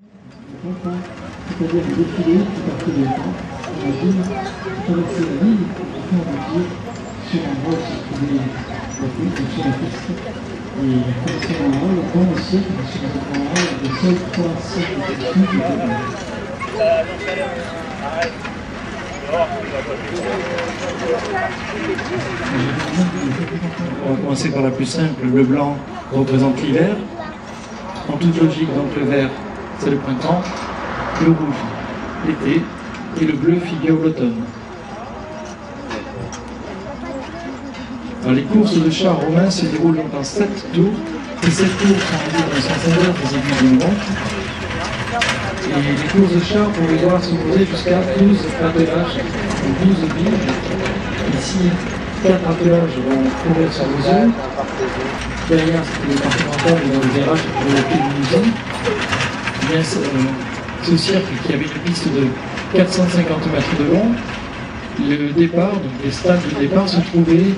C'est-à-dire le défilé qui partait de temps, dans la ville, traverser la ville, pour faire un sur l'endroit où se trouvait la piste, sur la piste. Et traverser l'endroit, le temps aussi, sur cet endroit, les seuls 3 sites de qui étaient là. On va commencer par la plus simple. Le blanc représente l'hiver. En toute logique, donc le vert, c'est le printemps. Le rouge, l'été. Et le bleu figure l'automne. Les courses de chars romains se déroulent donc en 7 tours. Et 7 tours sont réalisées dans le sens inverse des aiguilles d'une montre. Et les courses de chars pouvaient voir s'opposer jusqu'à 12 attelages, 12 billes. Ici, 4 attelages vont courir sur les œufs. Derrière, c'était le départemental, et dans le virage, c'était le pied du musée. Ce cirque qui avait une piste de 450 mètres de long, le départ, donc les stades de départ se trouvaient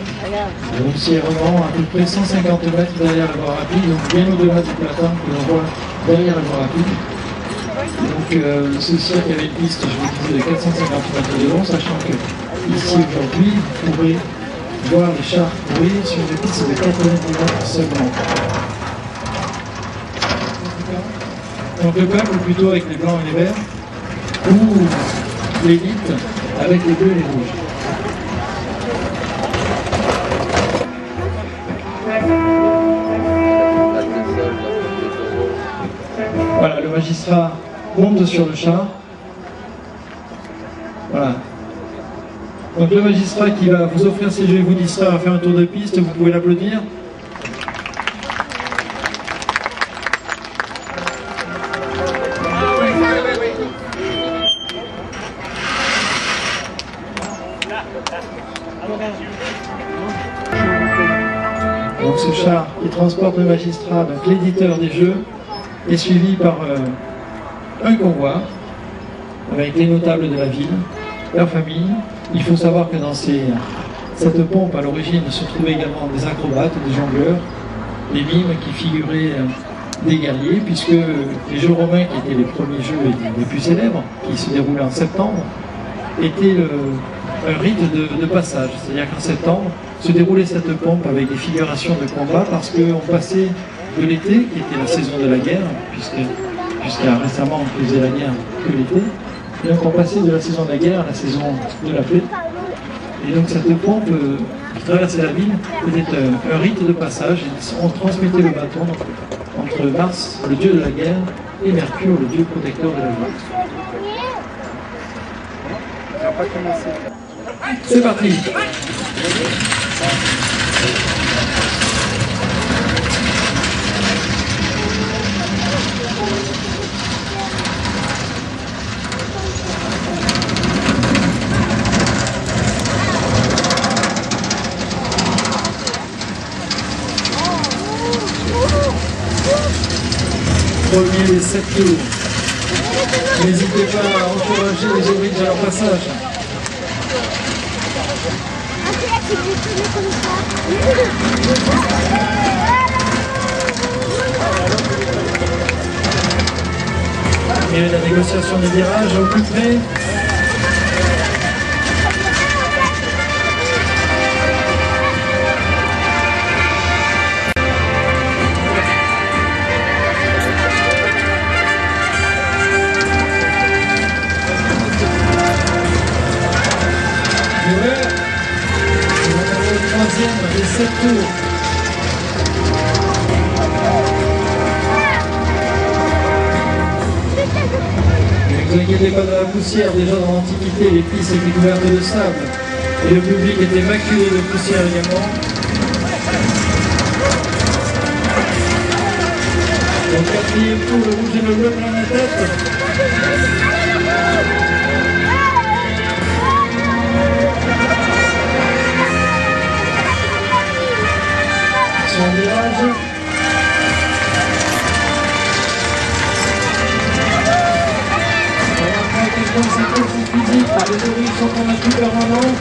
grossièrement à peu près 150 mètres derrière la voie rapide, donc bien au-delà du platane que l'on voit derrière la voie rapide. Donc ce cirque avait une piste, je vous disais, de 450 mètres de long, sachant que ici aujourd'hui, vous pourrez voir les chars courir sur des pistes de 90 mètres seulement. Donc le peuple plutôt avec les blancs et les verts, ou l'élite avec les bleus et les rouges. Voilà, le magistrat monte sur le char. Voilà. Donc le magistrat qui va vous offrir ses jeux et vous distraire à faire un tour de piste, vous pouvez l'applaudir. Donc ce char qui transporte le magistrat, donc l'éditeur des jeux, est suivi par un convoi avec les notables de la ville, leur famille. Il faut savoir que dans cette pompe, à l'origine, se trouvaient également des acrobates, des jongleurs, des mimes qui figuraient des guerriers, puisque les Jeux romains, qui étaient les premiers jeux les plus célèbres, qui se déroulaient en septembre, étaient un rite de passage. C'est-à-dire qu'en septembre, se déroulait cette pompe avec des figurations de combat, parce qu'on passait de l'été, qui était la saison de la guerre, puisque jusqu'à récemment on faisait la guerre que l'été, et donc on passait de la saison de la guerre à la saison de la paix. Et donc cette pompe qui traversait la ville était un rite de passage, et on transmettait le bâton entre Mars, le dieu de la guerre, et Mercure, le dieu protecteur de la joie. C'est parti. Premier des 7 tours. N'hésitez pas à encourager les ouvriers à leur passage. Et la négociation des virages au plus près. Des 7 tours. Ne vous inquiétez pas de la poussière, déjà dans l'Antiquité, les pistes étaient couvertes de sable et le public était maculé de poussière également. Donc 4e tour, le rouge et le bleu plein la tête. Sur un virage. On va prendre quelqu'un de sa course physique, les oreilles sont convaincus permanents.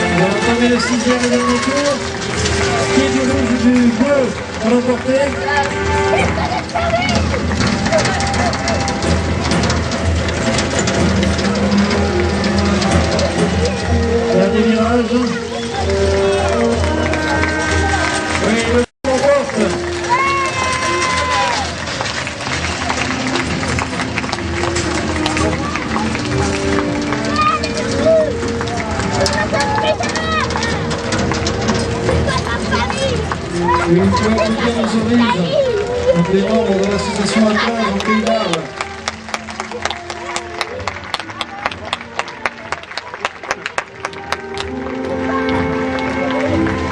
On va entamer le 6e et dernier Et une fois que bien nos oreilles, donc les membres de l'association Alpage en Pays d'Arles.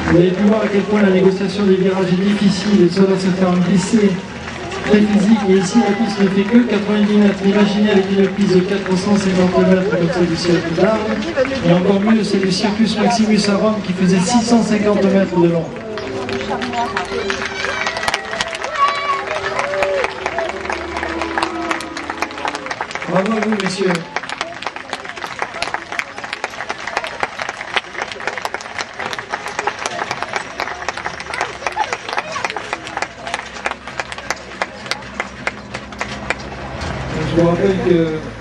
Vous avez pu voir à quel point la négociation des virages est difficile et cela se fait en glissé très physique. Et ici, la piste ne fait que 90 mètres. Imaginez avec une piste de 450 mètres comme celle du circuit d'Arles. Et encore mieux, celle du Circus Maximus à Rome qui faisait 650 mètres de long. Bravo à vous, messieurs. Je vous rappelle que